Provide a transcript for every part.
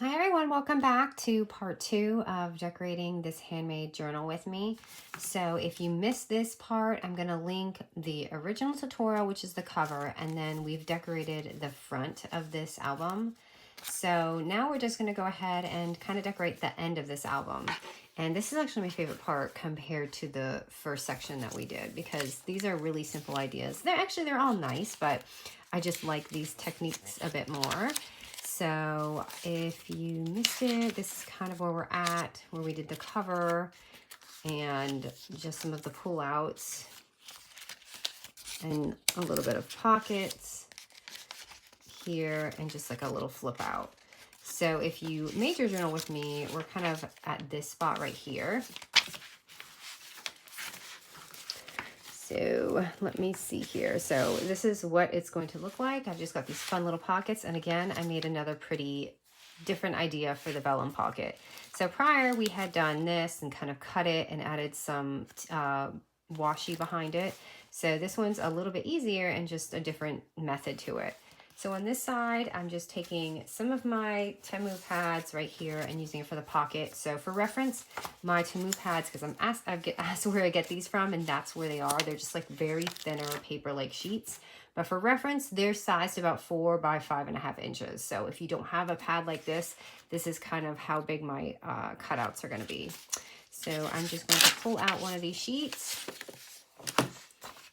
Hi everyone, welcome back to part 2 of decorating this handmade journal with me. So if you missed this part, I'm going to link the original tutorial, which is the cover, and then we've decorated the front of this album. So now we're just going to go ahead and kind of decorate the end of this album. And this is actually my favorite part compared to the first section that we did, because these are really simple ideas. They're all nice, but I just like these techniques a bit more. So if you missed it, this is kind of where we're at, where we did the cover and just some of the pullouts and a little bit of pockets here and just like a little flip out. So if you made your journal with me, we're kind of at this spot right here. So let me see here. So this is what it's going to look like. I've just got these fun little pockets. And again, I made another pretty different idea for the vellum pocket. So prior we had done this and kind of cut it and added some washi behind it. So this one's a little bit easier and just a different method to it. So on this side, I'm just taking some of my Temu pads right here and using it for the pocket. So for reference, my Temu pads, because I get asked where I get these from, and that's where they are. They're just like very thinner paper-like sheets. But for reference, they're sized about 4 by 5.5 inches. So if you don't have a pad like this, this is kind of how big my cutouts are going to be. So I'm just going to pull out one of these sheets.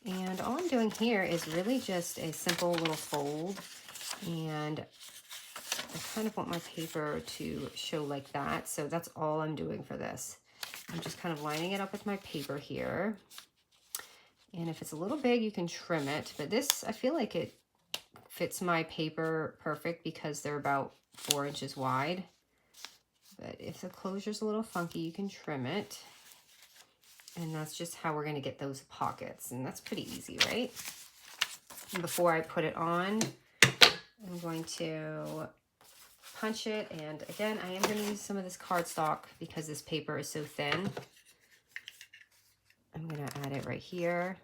And all I'm doing here is really just a simple little fold. And I kind of want my paper to show like that. So that's all I'm doing for this. I'm just kind of lining it up with my paper here. And if it's a little big, you can trim it. But this, I feel like it fits my paper perfect because they're about 4 inches wide. But if the closure's a little funky, you can trim it. And that's just how we're going to get those pockets. And that's pretty easy, right? And before I put it on, I'm going to punch it. And again, I am going to use some of this cardstock because this paper is so thin. I'm going to add it right here.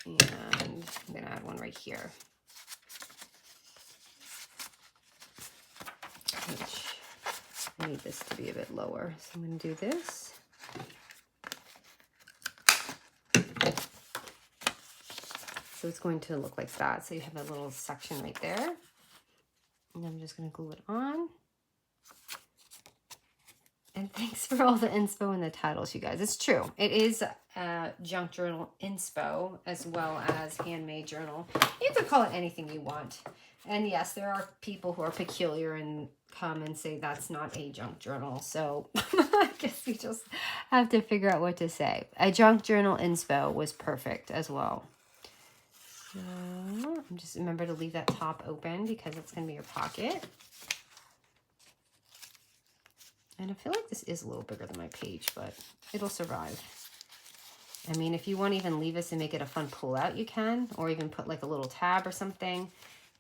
And I'm going to add one right here. Which I need this to be a bit lower. So I'm going to do this. So it's going to look like that. So you have a little section right there. And I'm just going to glue it on. And thanks for all the inspo and the titles, you guys. It's true. It is junk journal inspo as well as handmade journal. You could call it anything you want. And yes, there are people who are peculiar and come and say that's not a junk journal. So I guess you just have to figure out what to say. A junk journal inspo was perfect as well. So just remember to leave that top open because it's going to be your pocket. And I feel like this is a little bigger than my page, but it'll survive. I mean, if you want to even leave this and make it a fun pull out, you can, or even put like a little tab or something.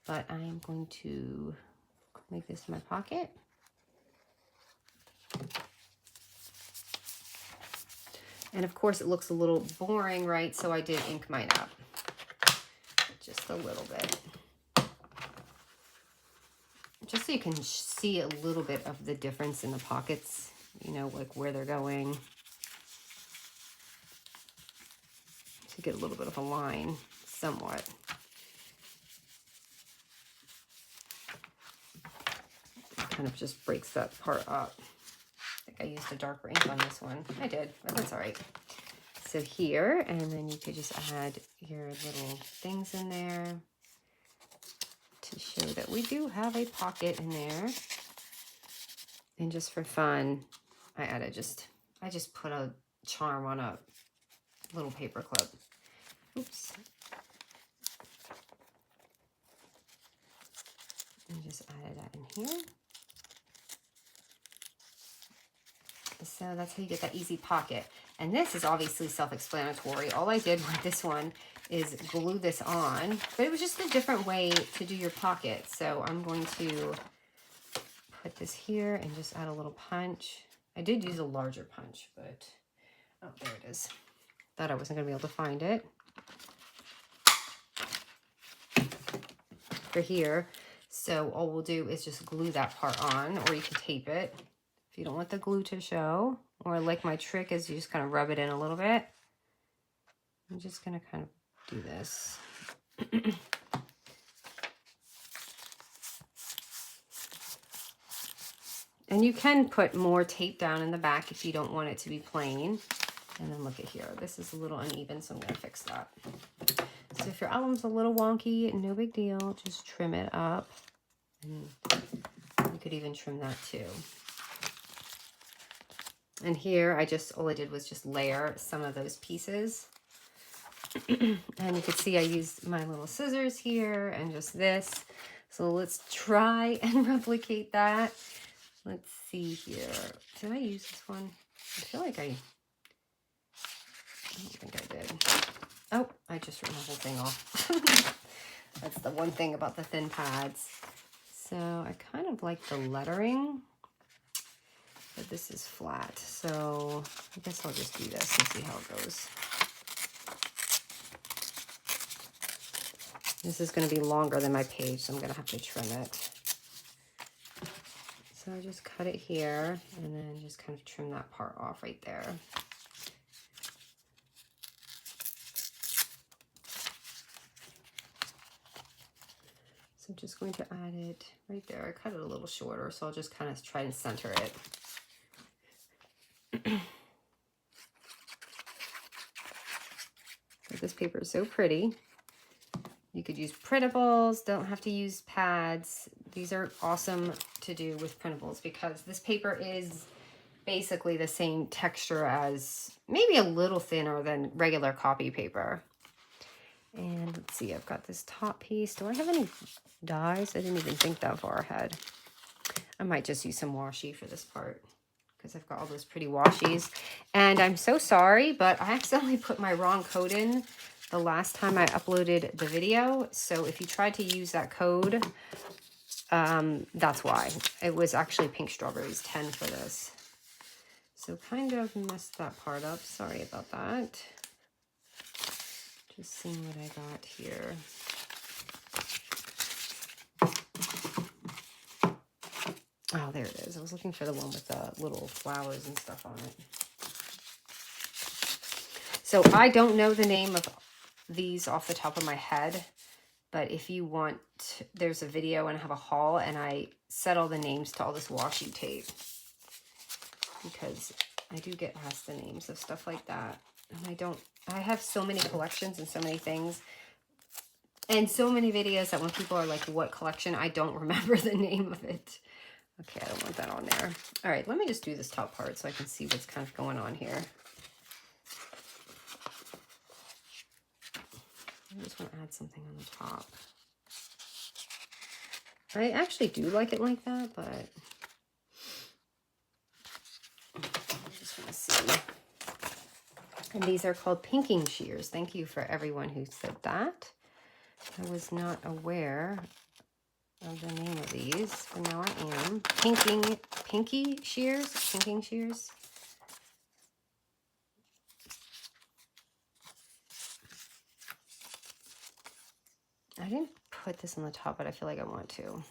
But I'm going to make this my pocket. And of course it looks a little boring, right? So I did ink mine up. Just a little bit. Just so you can see a little bit of the difference in the pockets, you know, like where they're going. To get a little bit of a line, somewhat. Kind of just breaks that part up. I think I used a darker ink on this one. I did, but that's all right. So here, and then you could just add your little things in there to show that we do have a pocket in there. And just for fun, I just put a charm on a little paper clip. Oops. And just added that in here. So that's how you get that easy pocket. And this is obviously self-explanatory. All I did with this one is glue this on, but it was just a different way to do your pocket. So I'm going to put this here and just add a little punch. I did use a larger punch, but oh, there it is. Thought I wasn't gonna be able to find it. For here. So all we'll do is just glue that part on, or you can tape it if you don't want the glue to show. Or like my trick is you just kind of rub it in a little bit. I'm just gonna kind of do this. And you can put more tape down in the back if you don't want it to be plain. And then look at here, this is a little uneven, so I'm gonna fix that. So if your album's a little wonky, no big deal, just trim it up. And you could even trim that too. And here, all I did was just layer some of those pieces. And you can see I used my little scissors here and just this. So let's try and replicate that. Let's see here. Did I use this one? I feel like I don't think I did. Oh, I just ripped the whole thing off. That's the one thing about the thin pads. So I kind of like the lettering, but this is flat. So I guess I'll just do this and see how it goes. This is going to be longer than my page, so I'm going to have to trim it. So I just cut it here and then just kind of trim that part off right there. So I'm just going to add it right there. I cut it a little shorter, so I'll just kind of try and center it. This paper is so pretty. You could use printables, don't have to use pads. These are awesome to do with printables because this paper is basically the same texture as, maybe a little thinner than regular copy paper. And let's see, I've got this top piece. Do I have any dies? I didn't even think that far ahead. I might just use some washi for this part because I've got all those pretty washies. And I'm so sorry, but I accidentally put my wrong code in the last time I uploaded the video. So if you tried to use that code, that's why. It was actually pink strawberries 10 for this. So kind of messed that part up. Sorry about that. Just seeing what I got here. Oh, there it is. I was looking for the one with the little flowers and stuff on it. So I don't know the name of these off the top of my head, but if you want, there's a video and I have a haul and I set all the names to all this washi tape because I do get asked the names of stuff like that. And I have so many collections and so many things and so many videos that when people are like, what collection? I don't remember the name of it. Okay, I don't want that on there. All right, let me just do this top part so I can see what's kind of going on here. I just want to add something on the top. I actually do like it like that, but I just want to see. And these are called pinking shears. Thank you for everyone who said that. I was not aware of the name of these, but now I am. Pinky shears? Pinking shears? I didn't put this on the top, but I feel like I want to.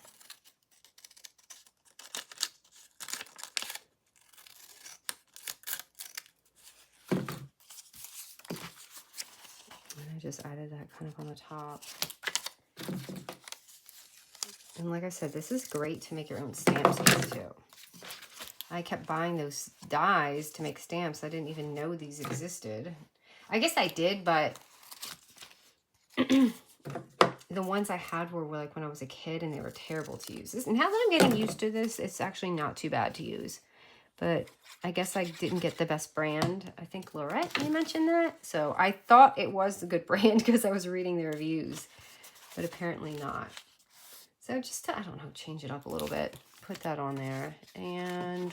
And I just added that kind of on the top. And like I said, this is great to make your own stamps with too. I kept buying those dies to make stamps. I didn't even know these existed. I guess I did, but the ones I had were like when I was a kid and they were terrible to use. Now that I'm getting used to this, it's actually not too bad to use. But I guess I didn't get the best brand. I think Lorette, you mentioned that. So I thought it was a good brand because I was reading the reviews, but apparently not. So just to, I don't know, change it up a little bit. Put that on there. And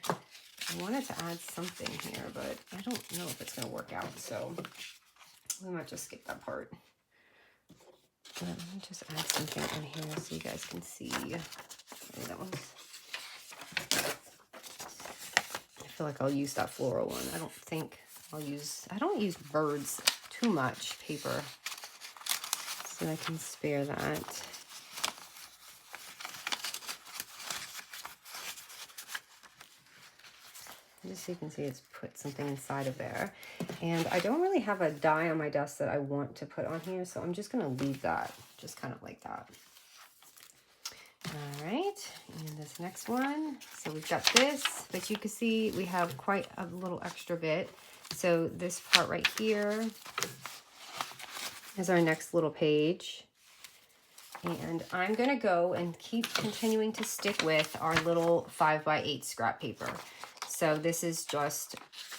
I wanted to add something here, but I don't know if it's going to work out. So we might just skip that part. But let me just add something in here so you guys can see. Maybe that one's... I feel like I'll use that floral one. I don't think I'll use... I don't use birds too much paper, so I can spare that. just so you can see it's put something inside of there. And I don't really have a die on my desk that I want to put on here, so I'm just going to leave that just kind of like that. All right, and this next one, so we've got this, but you can see we have quite a little extra bit. So this part right here is our next little page. And I'm gonna go and keep continuing to stick with our little 5x8 scrap paper. So this is just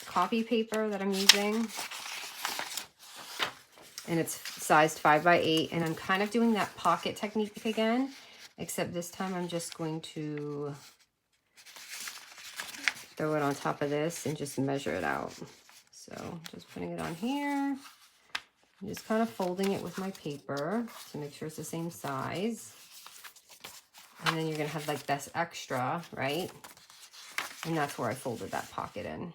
copy paper that I'm using. And it's sized 5x8, and I'm kind of doing that pocket technique again. Except this time I'm just going to throw it on top of this and just measure it out. So just putting it on here. I'm just kind of folding it with my paper to make sure it's the same size. And then you're going to have like this extra, right? And that's where I folded that pocket in.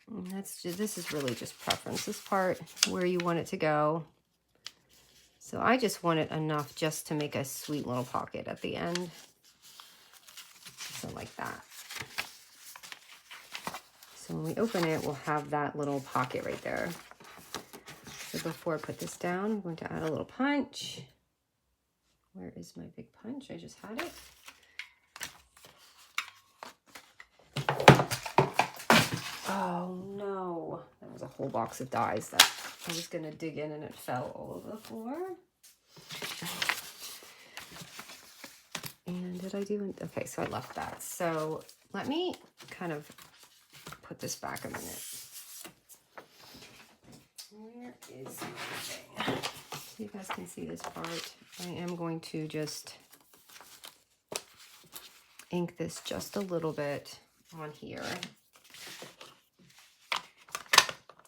And that's just, this is really just preference. This part, where you want it to go. So I just want it enough just to make a sweet little pocket at the end. So like that. So when we open it, we'll have that little pocket right there. So before I put this down, I'm going to add a little punch. Where is my big punch? I just had it. Oh no, that was a whole box of dies that I was gonna dig in and it fell all over the floor. And did I do it? Okay, so I left that. So let me kind of put this back a minute. Where is my thing? So you guys can see this part. I am going to just ink this just a little bit on here.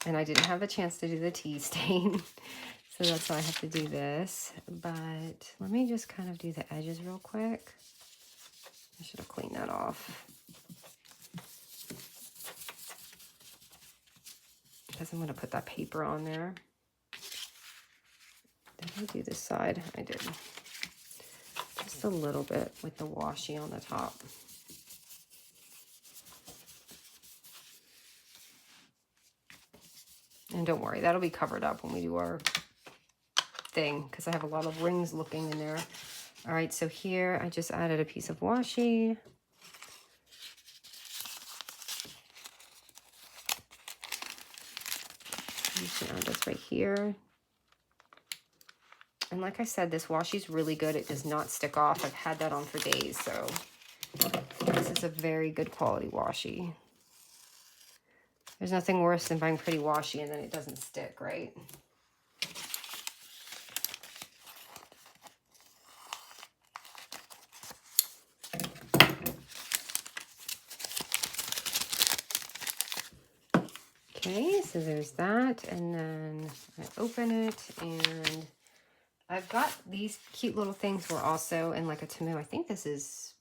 And I didn't have a chance to do the tea stain, so that's why I have to do this. But let me just kind of do the edges real quick. I should have cleaned that off. Because I'm going to put that paper on there. Did I do this side? I did. Just a little bit with the washi on the top. And don't worry, that'll be covered up when we do our thing, because I have a lot of rings looking in there. All right, so here I just added a piece of washi. You can add this right here. And like I said, this washi is really good. It does not stick off. I've had that on for days, so this is a very good quality washi. There's nothing worse than buying pretty washi and then it doesn't stick, right? Okay, so there's that, and then I open it, and I've got these cute little things were also in like a Temu. I think this is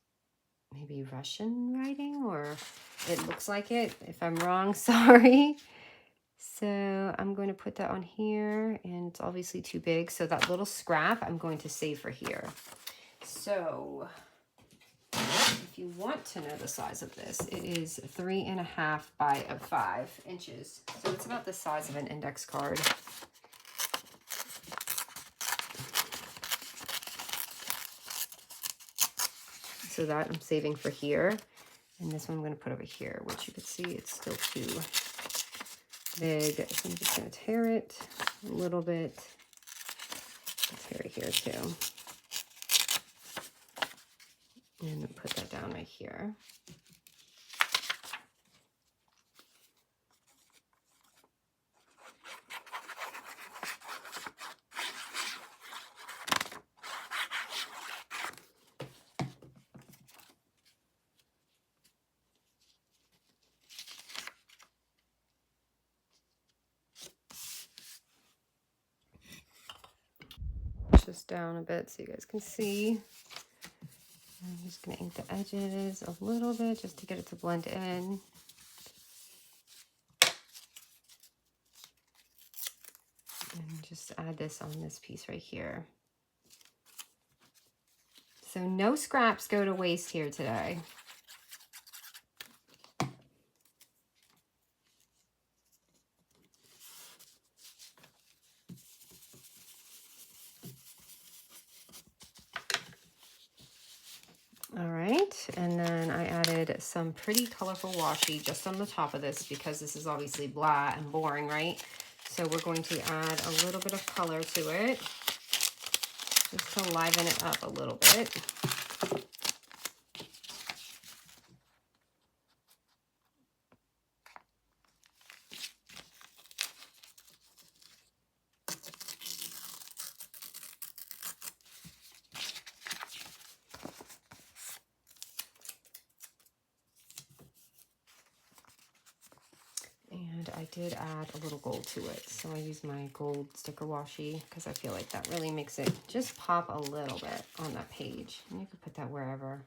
maybe Russian writing, or it looks like it. If I'm wrong, sorry. So I'm going to put that on here, and it's obviously too big. So that little scrap I'm going to save for here. So if you want to know the size of this, it is 3.5 by 5 inches. So it's about the size of an index card. So that I'm saving for here. And this one I'm going to put over here, which you can see it's still too big. So I'm just going to tear it a little bit. Tear it here too. And then put that down right here. Push this down a bit so you guys can see. I'm just going to ink the edges a little bit just to get it to blend in. And just add this on this piece right here. So no scraps go to waste here today. and then I added some pretty colorful washi just on the top of this because this is obviously blah and boring, right? So we're going to add a little bit of color to it, just to liven it up a little bit. And I did add a little gold to it. So I used my gold sticker washi because I feel like that really makes it just pop a little bit on that page. And you could put that wherever.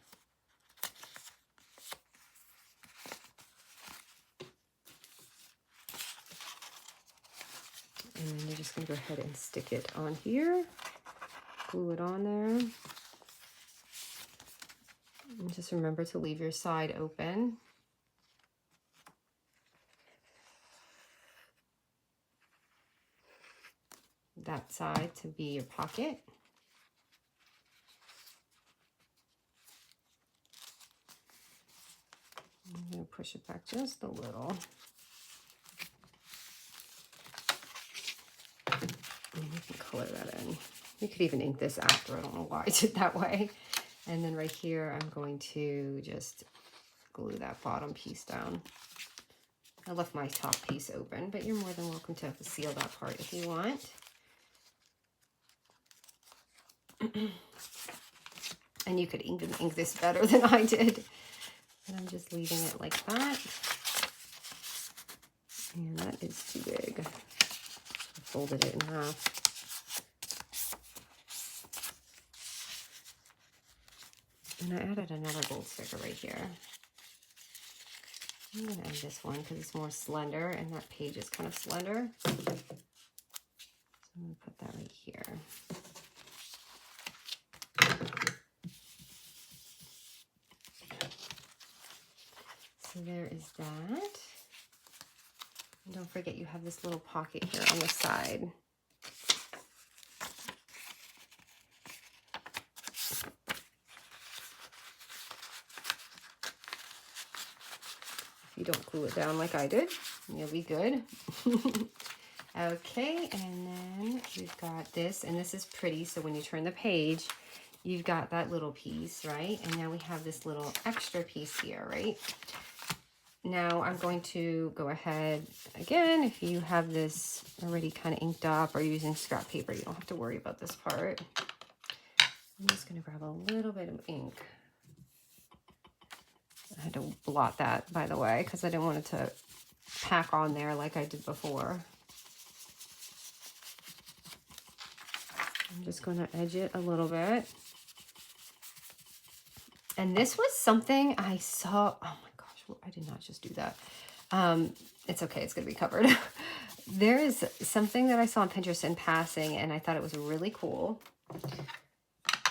And then you're just going to go ahead and stick it on here. Glue it on there. And just remember to leave your side open. That side to be your pocket. I'm going to push it back just a little. And you can color that in. You could even ink this after. I don't know why I did that way. And then right here, I'm going to just glue that bottom piece down. I left my top piece open, but you're more than welcome to seal that part if you want. And you could even ink this better than I did. And I'm just leaving it like that. And that is too big. I folded it in half. And I added another gold sticker right here. I'm going to add this one because it's more slender and that page is kind of slender. So I'm going to put that right here. So there is that. And don't forget you have this little pocket here on the side. If you don't glue it down like I did, you'll be good. Okay, and then we've got this, and this is pretty, so when you turn the page, you've got that little piece, right? And now we have this little extra piece here, right? Now I'm going to go ahead, again, if you have this already kind of inked up or using scrap paper, you don't have to worry about this part. I'm just going to grab a little bit of ink. I had to blot that, by the way, because I didn't want it to pack on there like I did before. I'm just going to edge it a little bit. And this was something I saw, oh my gosh, I did not just do that. It's okay, it's going to be covered. There is something that I saw on Pinterest in passing, and I thought it was really cool.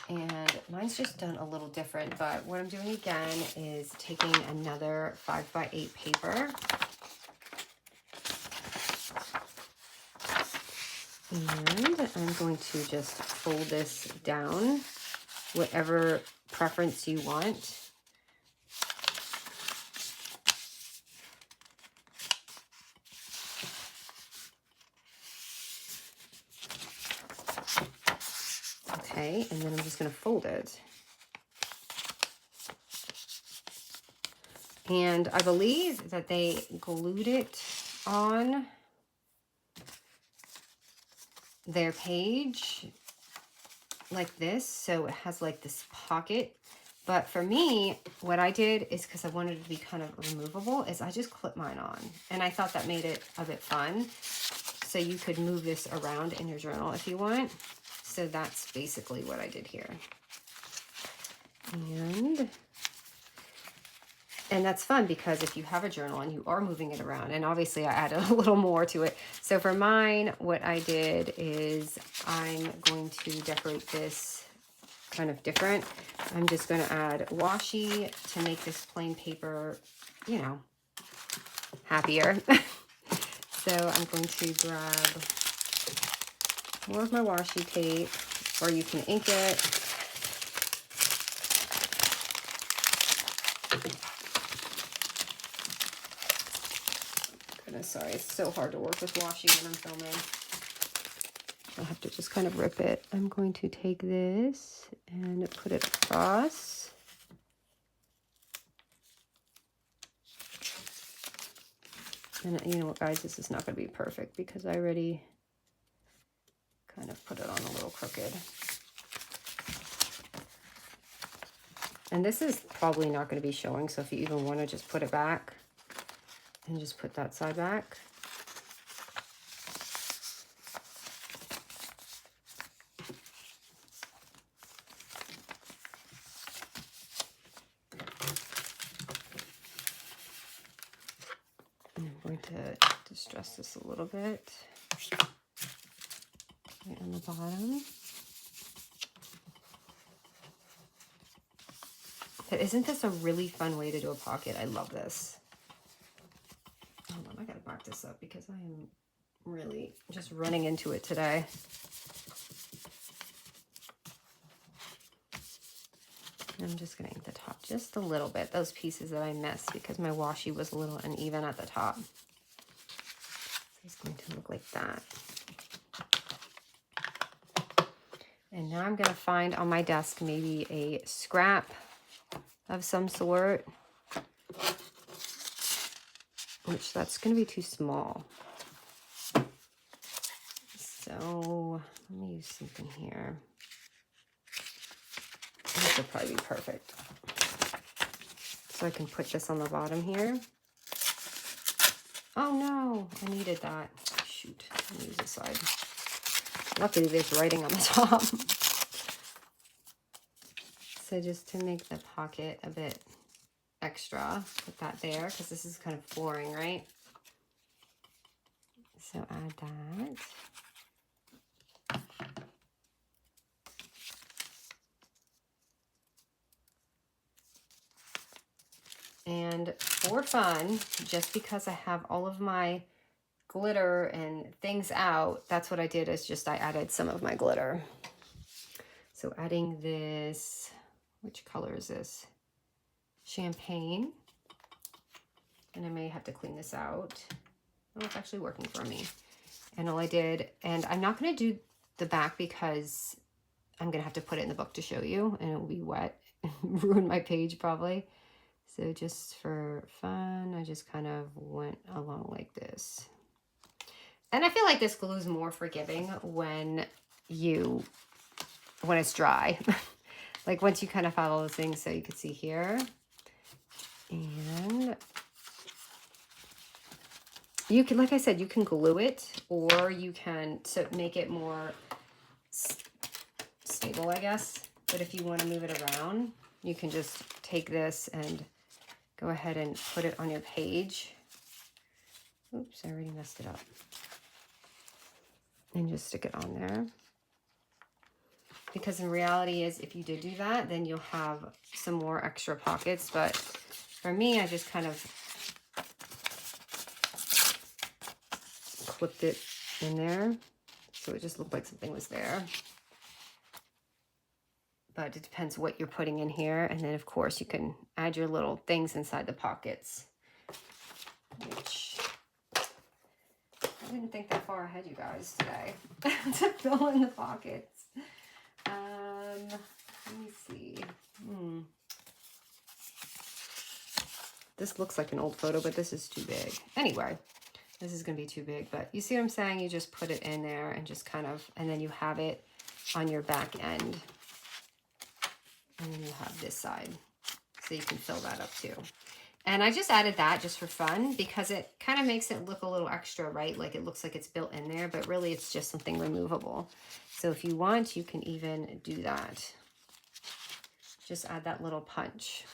And mine's just done a little different, but what I'm doing again is taking another 5x8 paper. And I'm going to just fold this down, whatever preference you want. Okay, and then I'm just going to fold it. And I believe that they glued it on their page like this, so it has like this pocket. But for me, what I did is, because I wanted it to be kind of removable, is I just clipped mine on, and I thought that made it a bit fun. So you could move this around in your journal if you want. So that's basically what I did here. And that's fun because if you have a journal and you are moving it around, and obviously I added a little more to it. So for mine, what I did is I'm going to decorate this kind of different. I'm just going to add washi to make this plain paper, you know, happier. So I'm going to grab more of my washi tape, or you can ink it. Goodness, sorry, it's so hard to work with washi when I'm filming. I'll have to just kind of rip it. I'm going to take this and put it across. And you know what, guys, this is not going to be perfect because I already kind of put it on a little crooked. And this is probably not going to be showing, so if you even want to just put it back and just put that side back. And I'm going to distress this a little bit right on the bottom. But isn't this a really fun way to do a pocket? I love this. Hold on, I gotta back this up because I am really just running into it today. I'm just gonna ink the top just a little bit, those pieces that I missed because my washi was a little uneven at the top. So it's going to look like that. And now I'm gonna find on my desk maybe a scrap of some sort, which that's going to be too small. So let me use something here. This will probably be perfect. So I can put this on the bottom here. Oh no, I needed that. Shoot, let me use this side. Luckily there's writing on the top. So just to make the pocket a bit extra, put that there because this is kind of flooring, right? So add that. And for fun, just because I have all of my glitter and things out, that's what I did, is just I added some of my glitter. So adding this, which color is this? Champagne. And I may have to clean this out. Oh, it's actually working for me. And all I did, and I'm not going to do the back because I'm going to have to put it in the book to show you, and it will be wet and ruin my page probably. So just for fun, I just kind of went along like this. And I feel like this glue is more forgiving when it's dry. Like once you kind of have all those things, so you can see here. And you can, like I said, you can glue it, or you can make it more stable, I guess. But if you want to move it around, you can just take this and go ahead and put it on your page. Oops, I already messed it up. And just stick it on there. Because in reality is, if you did do that, then you'll have some more extra pockets. But for me, I just kind of clipped it in there. So it just looked like something was there. But it depends what you're putting in here. And then, of course, you can add your little things inside the pockets. Which I didn't think that far ahead, you guys, today. To fill in the pockets. Let me see. This looks like an old photo, but this is too big. Anyway, this is going to be too big. But you see what I'm saying? You just put it in there and just kind of, and then you have it on your back end. And then you have this side. So you can fill that up too. And I just added that just for fun because it kind of makes it look a little extra, right? Like it looks like it's built in there, but really it's just something removable. So if you want, you can even do that. Just add that little punch.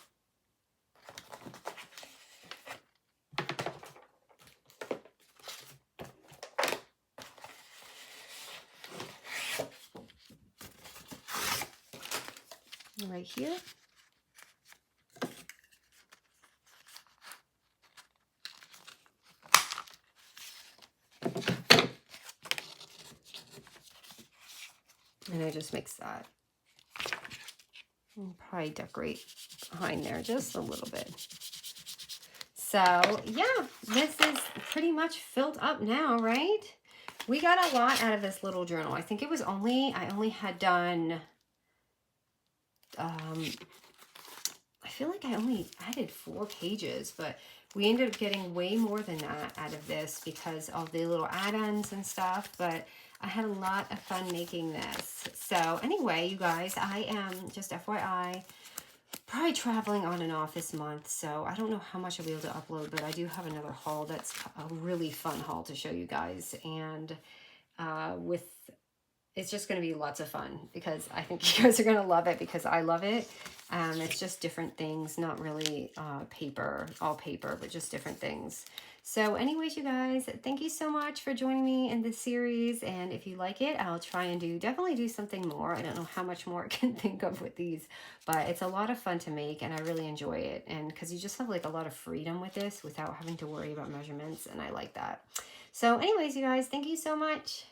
Right here. And I just mix that. I'll probably decorate behind there just a little bit. So yeah, this is pretty much filled up now, right? We got a lot out of this little journal. I think it was I only had done, I feel like I only added 4 pages, but we ended up getting way more than that out of this because of the little add-ons and stuff, but I had a lot of fun making this. So anyway, you guys, I am, just FYI, probably traveling on and off this month, so I don't know how much I'll be able to upload, but I do have another haul that's a really fun haul to show you guys, and it's just going to be lots of fun because I think you guys are going to love it because I love it. It's just different things, not really all paper, but just different things. So anyways, you guys, thank you so much for joining me in this series. And if you like it, I'll try and definitely do something more. I don't know how much more I can think of with these, but it's a lot of fun to make and I really enjoy it. And because you just have like a lot of freedom with this without having to worry about measurements. And I like that. So anyways, you guys, thank you so much.